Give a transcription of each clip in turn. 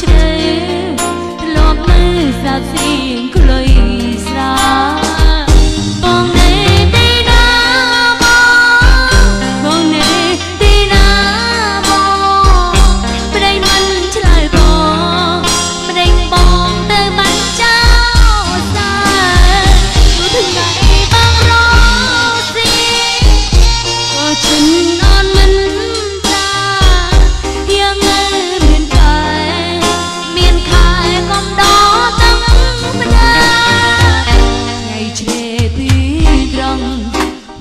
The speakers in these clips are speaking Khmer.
ជ្រៅធ្លាប់នៅសាបសៀងក្លុយស្រាបងនៅទីណាបងនៅទីណាបងប្តីមិនឆ្លើយបងប្តីបងទៅបាត់ចោលសាទូថ្ងៃបងរកស៊ីក៏ចិនអនមិនប្រាយ៉ាងនៅមានកាយមានខែកំដរតាំងផ្ដាថ្ងៃជ្រេពីត្រង់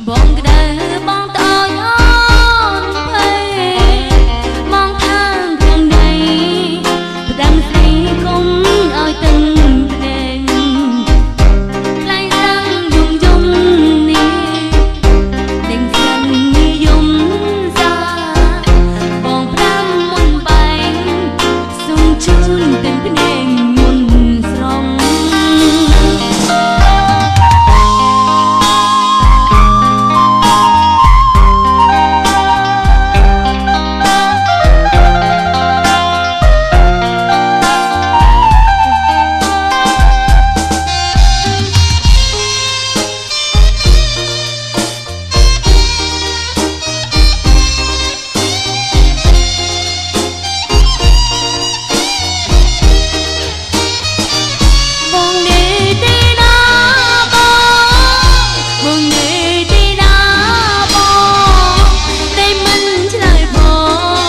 បងក្តៅបងតោយអូនភ័យមកខាងក្នុងដៃផ្ដាំស្រីគុំឲ្យទឹងភ្នែកខ្លាញ់រងយំយំនេះដេញស្រិននិយមសាបងប្រាំមុនបែងសុំជូនទាំងភ្នែកមុនស្រងបងនៅទីណាបងនៅទីណាបងប្តីមិនឆ្លើយប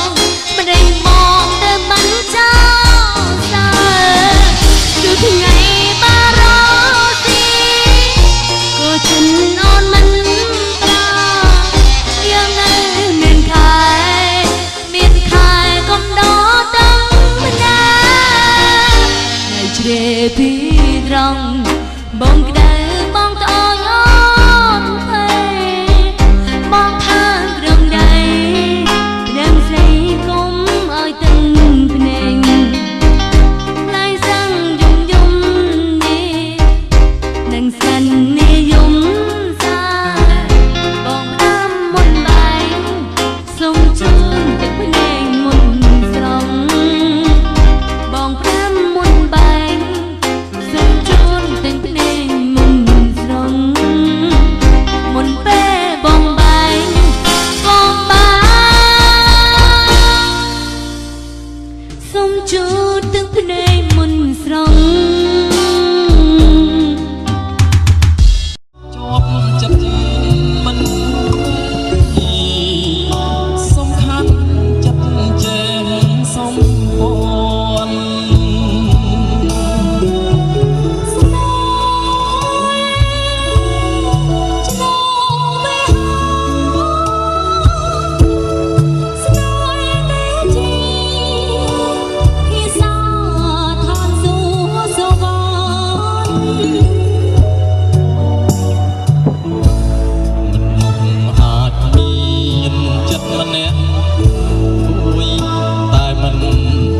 ងប្តីបងទៅបាត់ចោលសាទូថ្ងៃបារោស៊ីក៏ចិនអូនមិនប្រាយ៉ាងនៅមានខែកំដរតាំងម្ដាថ្ងៃជ្រេពីត្រង់បងក្តៅបងតោយអូនភ័យបងខាងក្រុមដៃផ្ដាំស្រីគុំឲ្យទឹងភ្នែកខ្លាញ់សាំងយំយំនេះនឹងស្កិននិយមសាបងប្រាំមុនបែងសុំជូនទឹកភ្នែកមុនស្រងបងប្រាំមុនបែងសុំជូនទាំងភ្នែកមុនស្រងមុនពេលបងបែងសុំជូនទាំងភ្នែកមុនស្រងជាប់ចិត្តមិនសំខាន់ចិត្តចេះសំពន់ស្នេហ៍ឆ្លងមេហោស្នេហ៍តែជីភាសាឋានសួគ៌សវណ្ណមិនអាចមានចិត្តម្នាក់ពួយតែមិន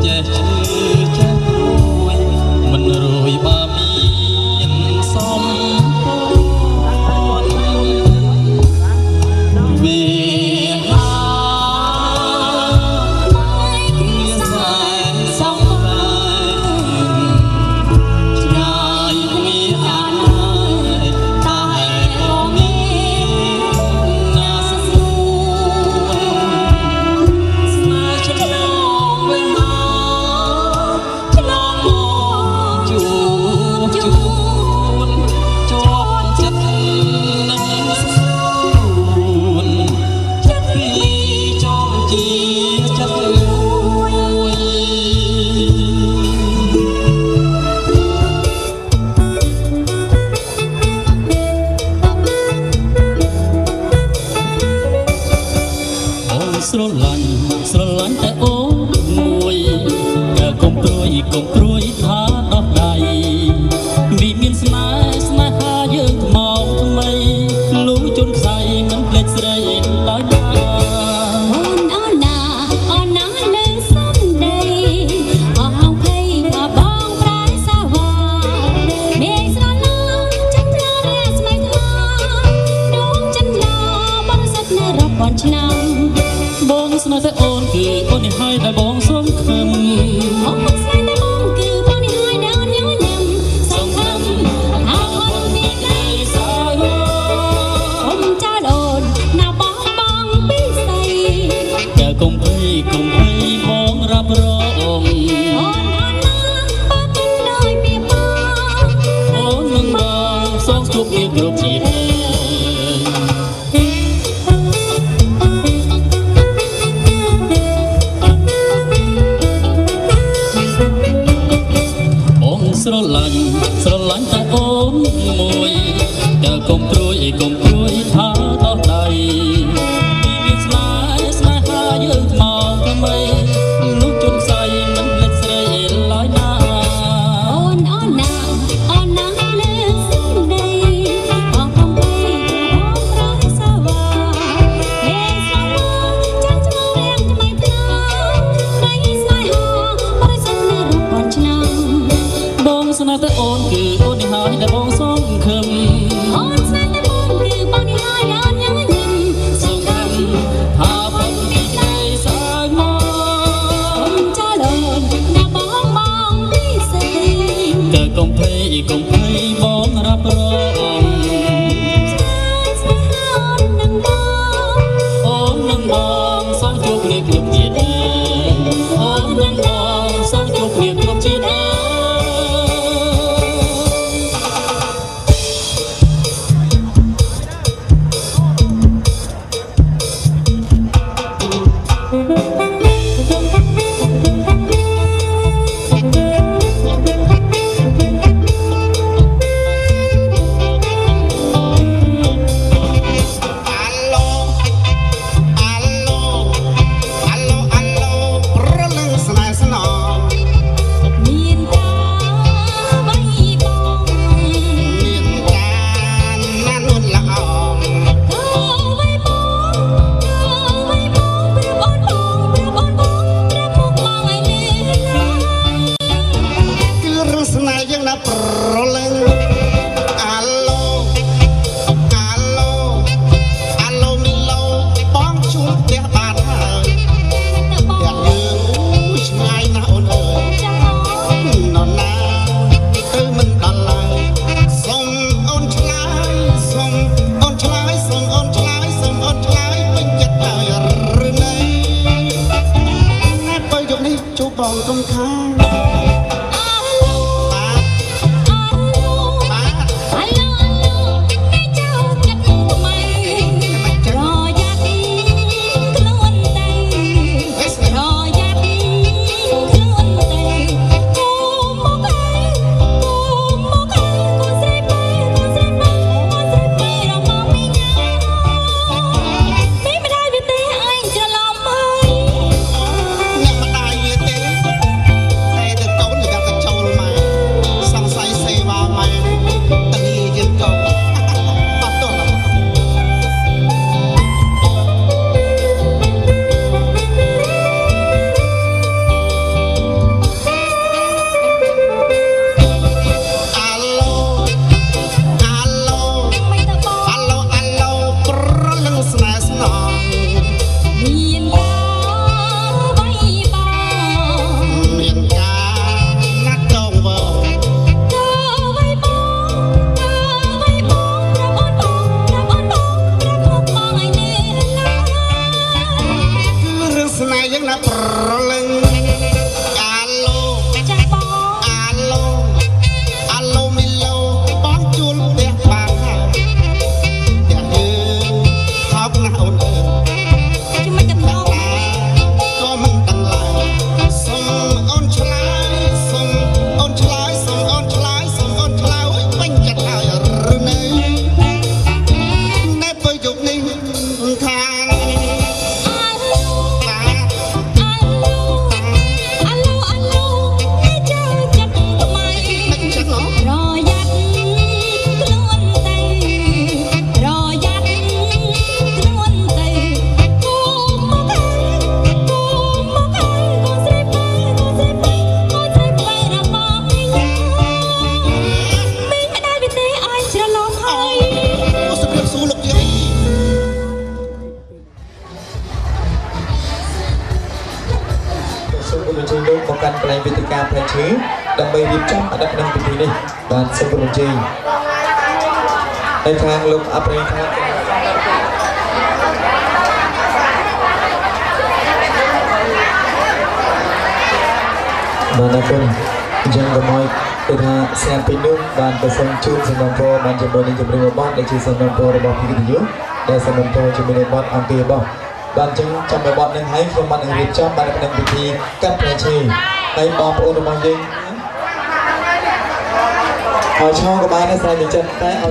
ចេះឈឺចេះពួយមិនរួយបើមានសំពន់វាហាគ្មានសែនសំដែងឆ្ងាយគ្មានអាចតែក៏មានណាស្រួលស្នេហ៍ឆ្លងវិញមកឆ្លងមកជួបជាប់ចិត្តនឹងស្រួលចិត្តពីចង់ជាចិត្តលួយអូនស្រឡាញ់តែអូនមួយតែកុំព្រួយថាដល់ដៃវាមានស្នេហាយើងថ្មថ្មីលូជន់ខ្សែមិនភ្លេចស្រីឡើយណាអូនអូនណាលើសំដីអស់ភ័យមកបងប្រែសាវ៉ាមានស្រឡាញ់ចិត្តរះស្មីថ្លាដួងចិនឡាបងសិតនៅរាប់ពាន់ឆ្នាំ បងស្នេហ៍តែអូនគឺអូននេះហើយដែលបងសងខឹមអូនស្នេហ៍ គ្រប់ជាតិបងស្រឡាញ់តែអូនមួយតែកុំព្រួយថាដោះដៃមានស្នេហាយើងមកថ្មីលោកជុំស្អីមិនភ្លេចស្រីឡើយណាអូនណាលើសំដីបងកំបីបងប្រយសាវ៉ាហេសាវ៉ាចាំឆ្ងល់រៀងថ្មីថ្លាថ្ងៃស្នេហាបរិសុទ្ធនៅរូបប៉ុនឆ្នាំបងស្នេហ៍តែអូនគឺអូននេះហើយដែលបងសងខឹមអូនស្នេហ៍តែបងគឺបងនេះហើយដែលអូនញញឹមសងខឹមថាបងពីใจស្អើមកអូនចាលូនណាបងពិសេសតែកុំភ័យបងរាប់រងស្នេហាអូននឹងបងសងជួបគ្នាគ្រប់ជាតិអូននឹងបងសងជួបគ្នាគ្រប់ជាតិបងកុំខានមកកាន់កន្លែងវេទិកាផ្លែឈើដើម្បីរៀបចំអនុប្រតិនេះបាទសូមអញ្ជើញនៅខាងលោកអភិរិយថាបាទអរគុណអញ្ចឹងកុំឲ្យ คือถ้าแซมไปนุ่มบานกระสังจูนสมองโพบานจะบนจะเป็นบอสในชื่อสมองโพระบบพิกิยุแต่สมองโพจะเป็นบอสอังเกบอบานจึงจำเป็นบอสหนึ่งให้ขมันหนึ่งรีบจ้าบานหนึ่งพิธีกับในชื่อในบอลโอนบอลยิงเอาช่องกับบานในสายหนึ่งจะได้เอา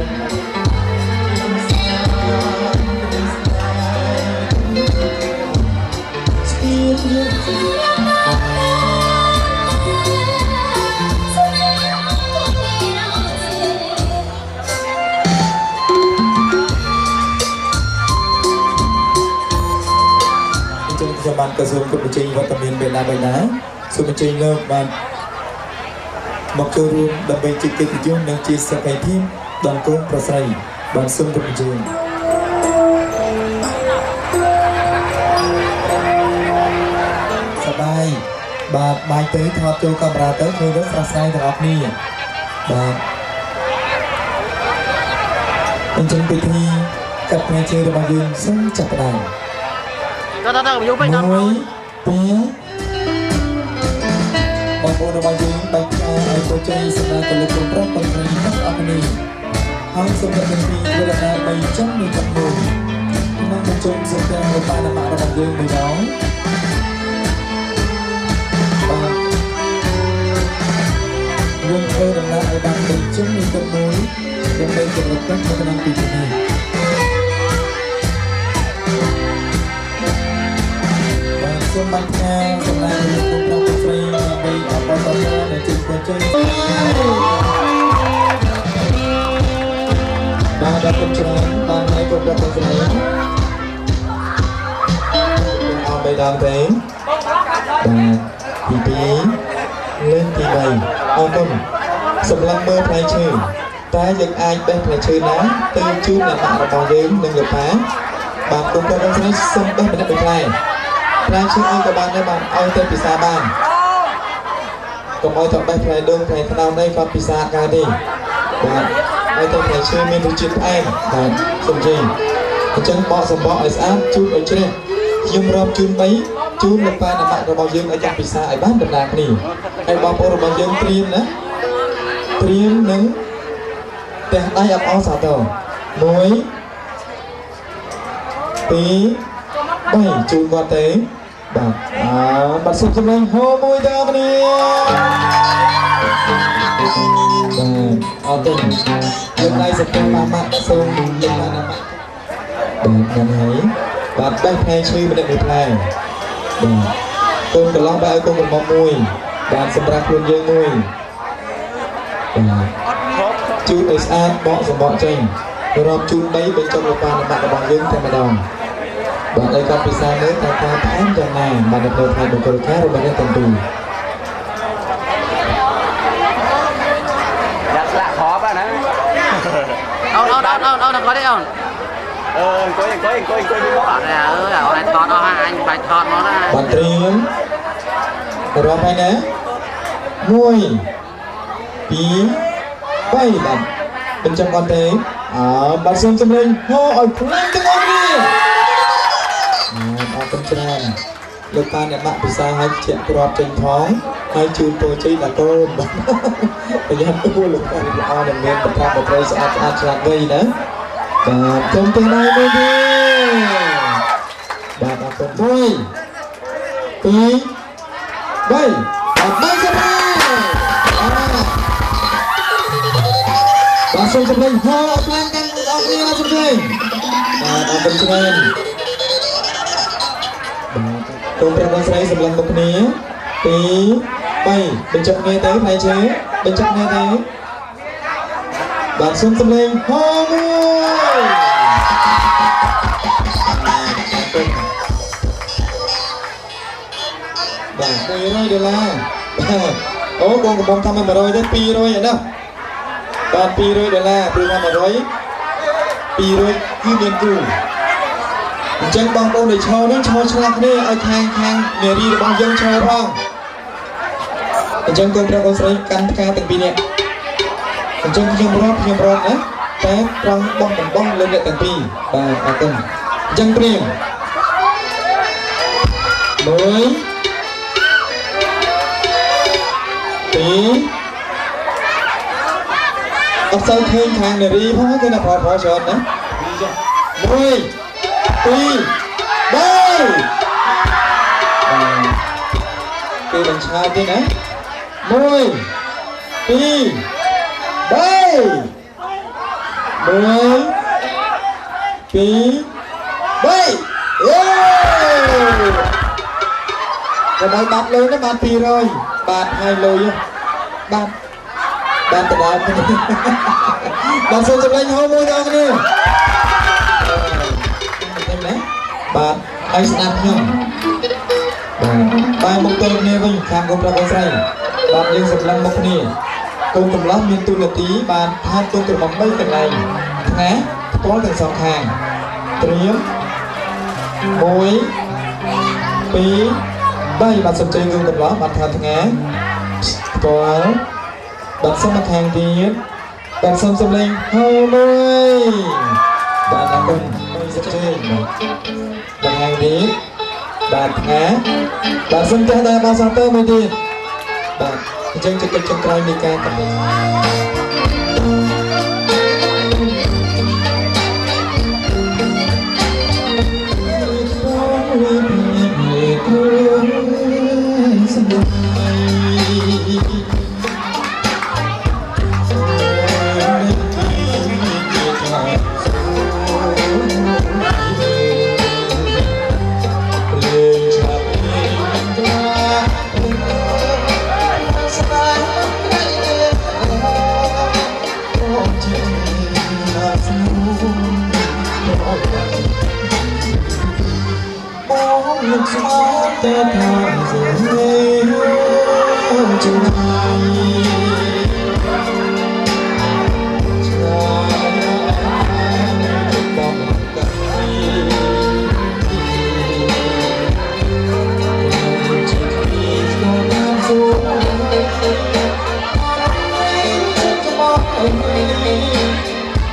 จะมันกระทรวงกุฎจีวัฒมินเวลาไปนะสุภจีเลิกมันមកចូលរួមដើម្បីជិះកិត្តិយសនិងជាសក្ខីភាពដល់កូនប្រស័យបានសូមគោរពអញ្ជើញសបាយបាទបាយទៅថតចូលកាមេរ៉ាទៅជួយរកស្រស់ស្រាយទាំងអស់គ្នាបាទអញ្ចឹងពិធីកាត់ផ្នែកជើងរបស់យើងសូមចាប់ផ្ដើមទៅយូរពេកដល់1 2បងប្អូនរបស់យើងបែកផ្កាឲ្យចូលជ័យសម្រាប់ទៅលើកូនប្រុសកូនស្រីទាំងអស់គ្នាហើយសូមរំលឹកពីវេទនា3ចំនួនចំនួនក្នុងបញ្ចុំសក្ការៈបានរបស់យើងមួយដងបាទយើងធ្វើដំណើរឲ្យបាន3ចំនួនចំនួនដើម្បីជម្រាបទៅក្នុងពិធីនេះសូមបាញ់ខាសម្រាប់លោកប្រុសស្រីដើម្បីអបអរសាទរដល់ជ័យកូនជ័យបាទដល់គុំច្រើនបានហើយកូនប្រុសស្រីអបបីដល់ទេបាទទី2លេងទី3អរគុណសម្រាប់មើលផ្លែឈើតែយើងអាចបេះផ្លែឈើណាទៅជូនអ្នកម៉ាក់របស់យើងនិងលោកប៉ាបាទកូនប្រុសស្រីសូមបេះម្នាក់មួយផ្លែផ្លែឈើអីក៏បានដែរបាទឲ្យទៅពិសាបានកុំឲ្យទៅបេះផ្លែដូងផ្លែថ្នោតនេះគាត់ពិសាកើតទេបាទឲ្យទៅផ្លែឈើមានរសជាតិផ្អែមបាទសូមជ័យអញ្ចឹងបកសម្បកឲ្យស្អាតជូតឲ្យជ្រះខ្ញុំរាប់ជូន3ជូនលោកប៉ាអ្នកម៉ាក់របស់យើងឲ្យចាក់ពិសាឲ្យបានដំណើរគ្នាហើយបងប្អូនរបស់យើងត្រៀមណាត្រៀមនឹងផ្ទះដៃអបអរសាទរ1 2 3ជូនគាត់ទេបាទបាទសូមសម្លេងហូមួយដល់គ្នាបាទអរគុណយើងដៃសកម្មម៉ាក់សូមលោកម៉ាក់បាទហ្នឹងហើយបាទបេះផ្លែឈើម្នាក់មួយផ្លែបាទកូនកន្លងបែរឲ្យកូនកំមុំមួយបាទសម្រាប់ខ្លួនយើងមួយបាទជូនឲ្យស្អាតបកសម្បកចេញរាប់ជូន3បញ្ចុះលោកប៉ាអ្នកម៉ាក់របស់យើងតែម្ដងបាទឲ្យគាត់ពិសាមើលថាផ្អែមយ៉ាងណាបាទនៅក្នុងថ្ងៃមង្គលការរបស់អ្នកទាំងពីរដាក់ស្លាកខប់ណាអូនគាត់ទេអូនអង្គុយមកអត់ទេអើអូនថតអស់ហើយអញបាច់ថតមកណាបាទត្រៀមរាប់ហើយណា1 2 3បាទបញ្ចុះគាត់ទេបាទសូមសម្លេងហោឲ្យខ្លាំងទាំងអស់គ្នាអរគុណច្រើនលោកប៉ាអ្នកម៉ាក់ពិសាឲ្យជាក្របចេញផងហើយជូនពរជ័យដល់កូនប្រយ័ត្នទូលោកប៉ាល្អដែលមានប្រព័ន្ធប្រត្រីស្អាតឆ្លាតវៃណាបាទខ្ញុំទាំងដៃមួយទេបាទអរគុណ1 2 3អត់បានទេបាទសូមសម្លេងហោខ្លាំងទាំងអស់គ្នាណាសម្លេងបាទអរគុណច្រើនកូនប្រុសកូនស្រីសម្លឹងមុខគ្នា2 3បញ្ចុះគ្នាទៅផ្លែឈើបញ្ចុះគ្នាទៅបាទសូមសម្លេងហោមួយបាទ$100បាទអូបងកំពុងថាមិន100ទេ200ឯណាបាទ$200ព្រោះថា100 200គឺមានគូអញ្ចឹងបងប្អូនដែលឈរនេះឈរឆ្លាស់គ្នាឲ្យខាងនារីរបស់យើងឈរផងអញ្ចឹងកូនប្រុសកូនស្រីកាន់ផ្កាទាំងពីរនាក់អញ្ចឹងខ្ញុំរាប់ណាតែត្រង់បងតំបងលើអ្នកទាំងពីរបាទអរគុណអញ្ចឹងព្រាម1 2 3 អត់សូវឃើញខាងនារីផងគេណាផលច្រើនណាមួយពីរបីគេនឹងឆ្ងាយទេណាមួយពីរបីមួយពីរបីយេដល់បាត់លុយណាបាត់200បាត់ហើយលុយបាត់ទៅដល់បាទសូមចម្លែងហៅមួយដល់គ្នាណាបាទឲ្យស្ដាប់ខ្ញុំបាទមកទល់គ្នាវិញខាងកូនប្រុសកូនស្រីបាទយើងសម្លឹងមកគ្នាកូនកំឡោះមានទូនាទីបានថាទូក្រមុំ3កន្លែងណាផ្ទាល់ទាំងសងខាងត្រៀម1 2 3បាទសំជិញកូនកំឡោះបាទថាថ្ងៃផ្ទាល់បាទសុំមកខាងទៀតបាទសុំសម្លេងហៅមួយបាទអរគុណមួយសំជិញបាទខាងទៀតបាទថ្ងៃបាទសុំចាស់ដែរបាទសតើមួយទៀតបាទអញ្ចឹងជិតចុងក្រោយនៃការកំពុងแต่ทางเสียจะไหนจะบอกกันจะคิดก็น่าสู้จะบอกให้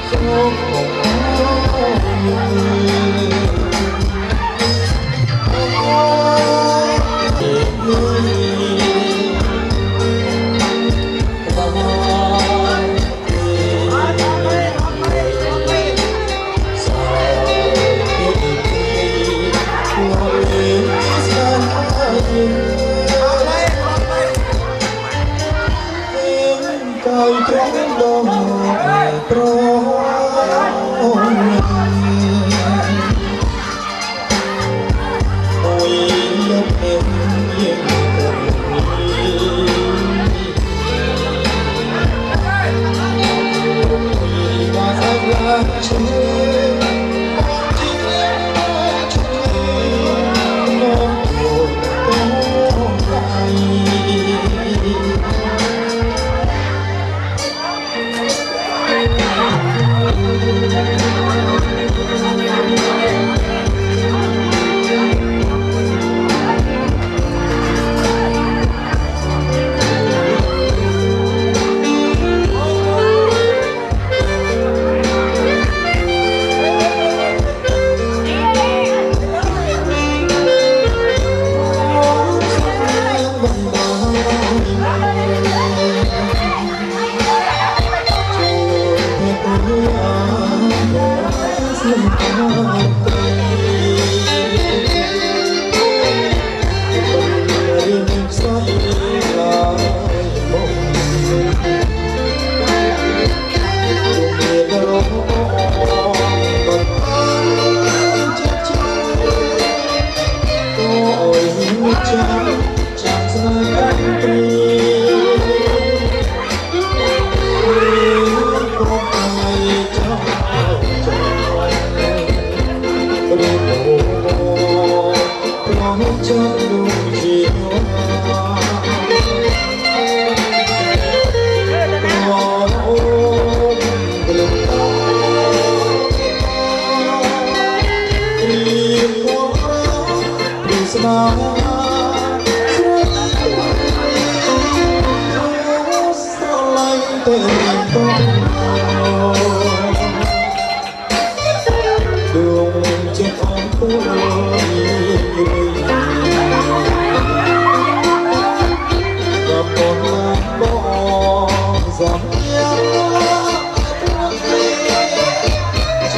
สู้ของ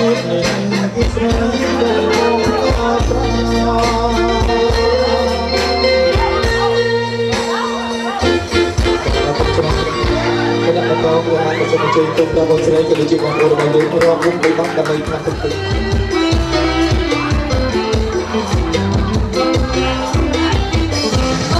ជាតិនេះគឺស្រីដែលបងអត់ប្រាគណៈបន្តគឺអាចទៅជើងទុំដល់បងស្រីក៏ដូចជាបងប្អូនរបស់យើងរកមុខបីបាត់ដើម្បីថាទុំទុំ អ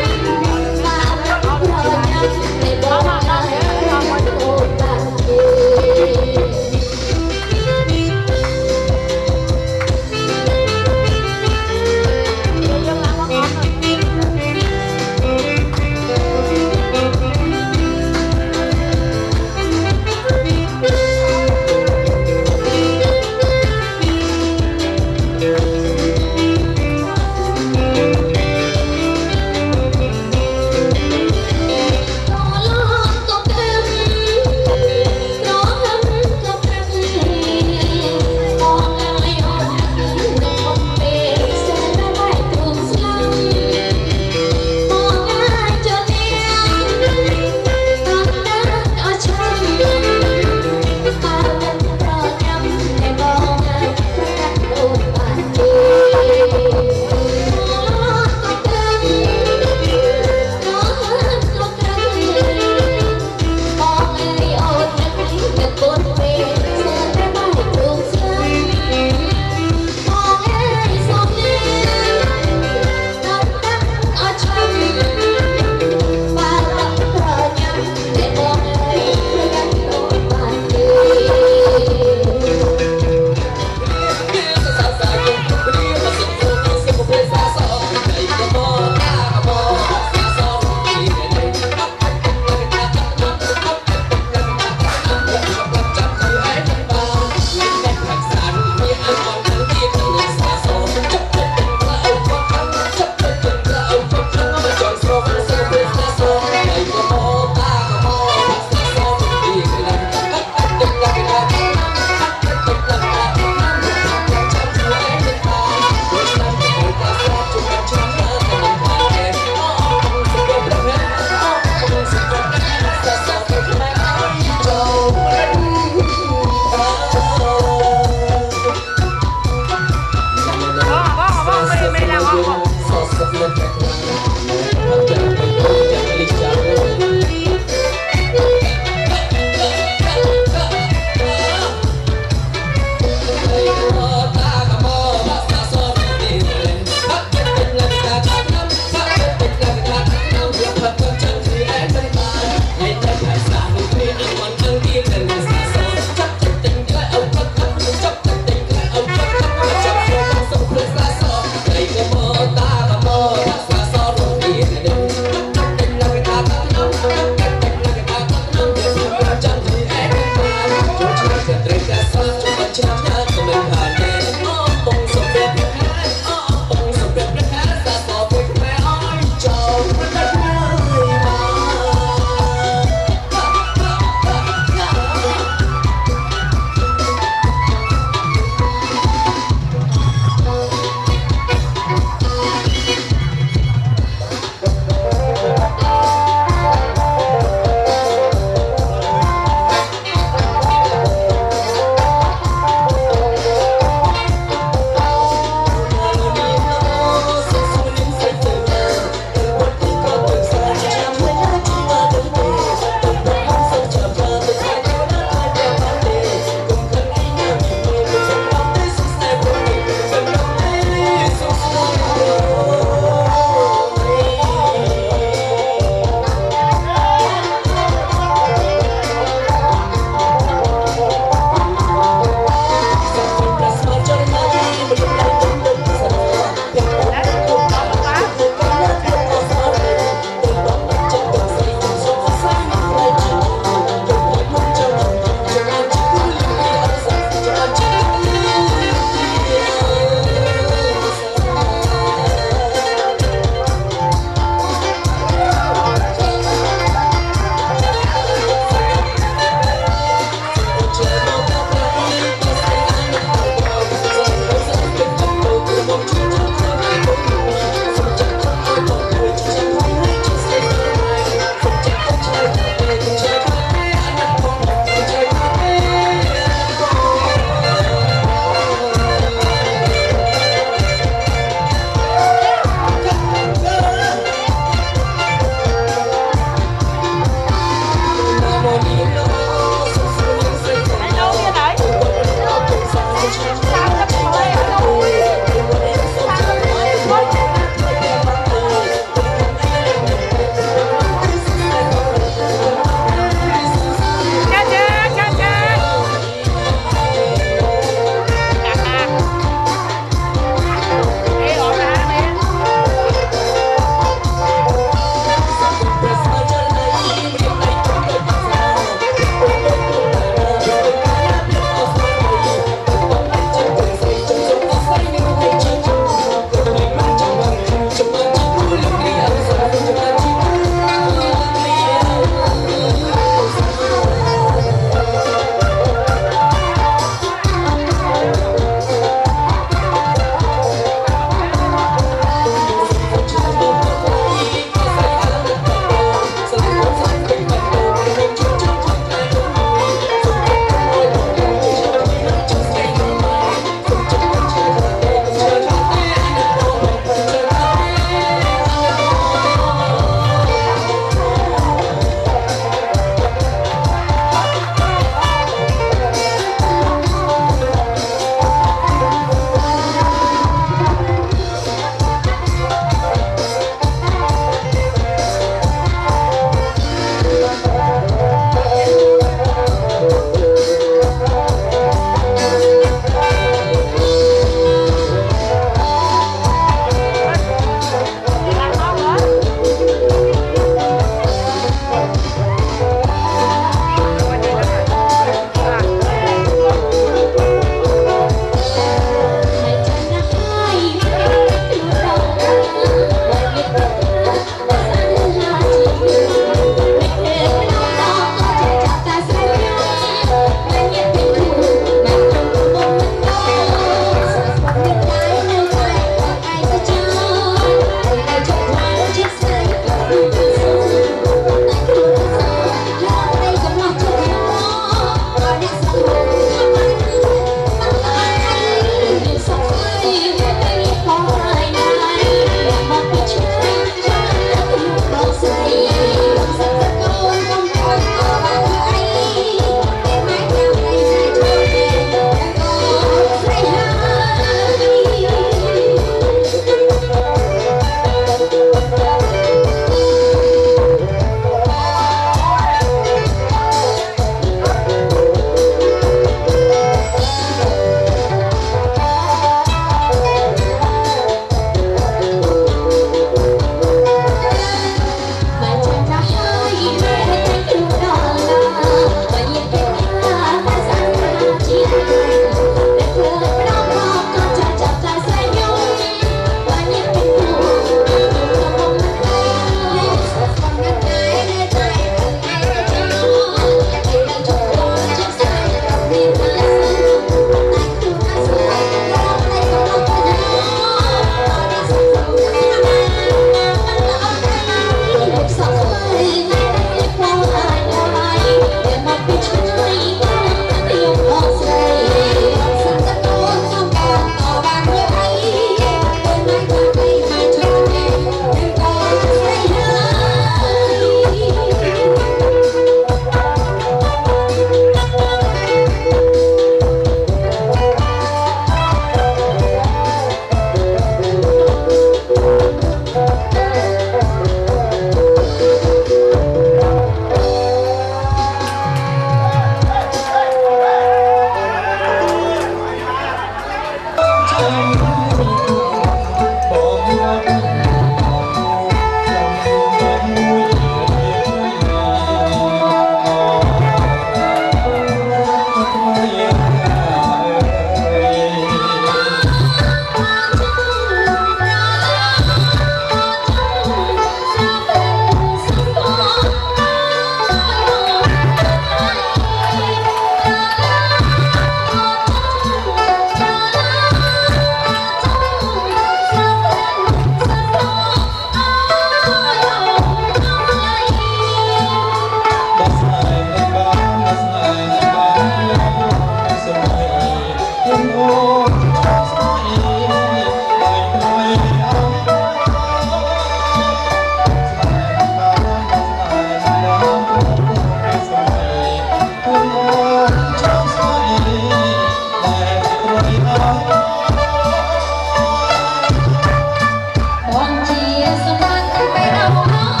បងជាសម្បត្តិពេលដល់មក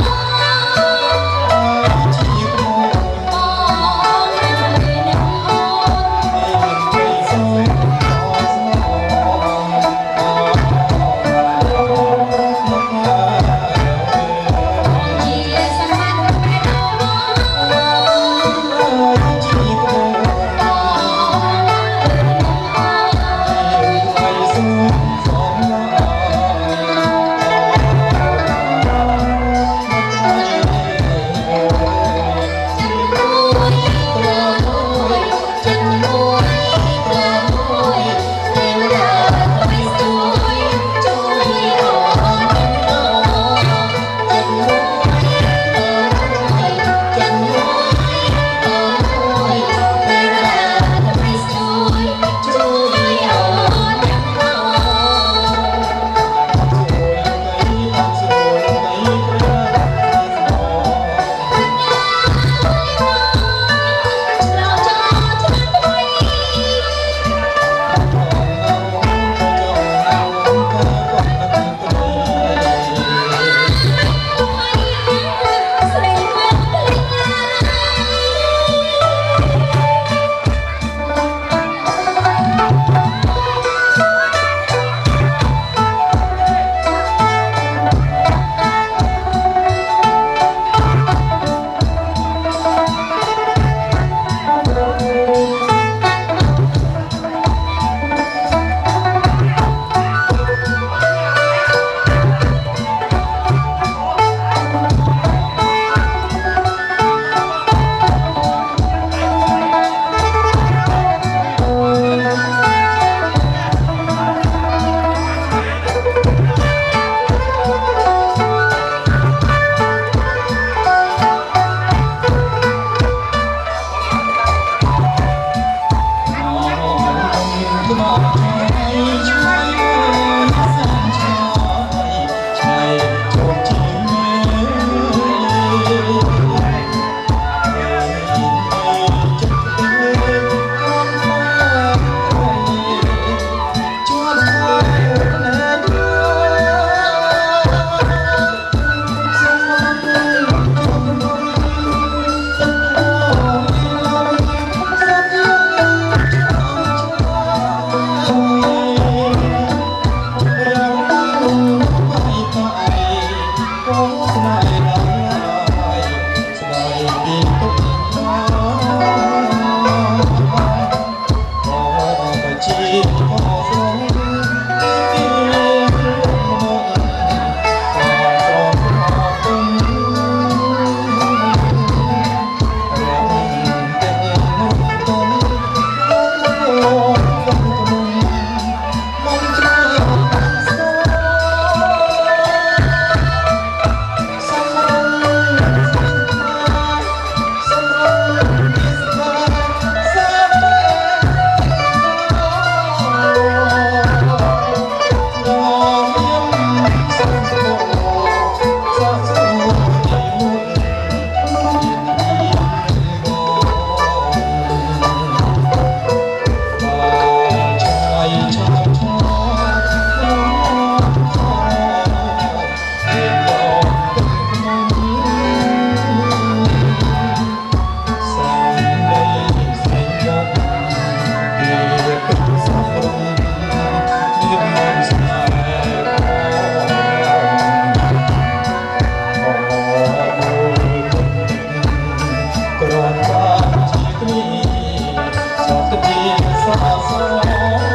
បងគ្រាន់តែជាគ្នាសោកទីសោក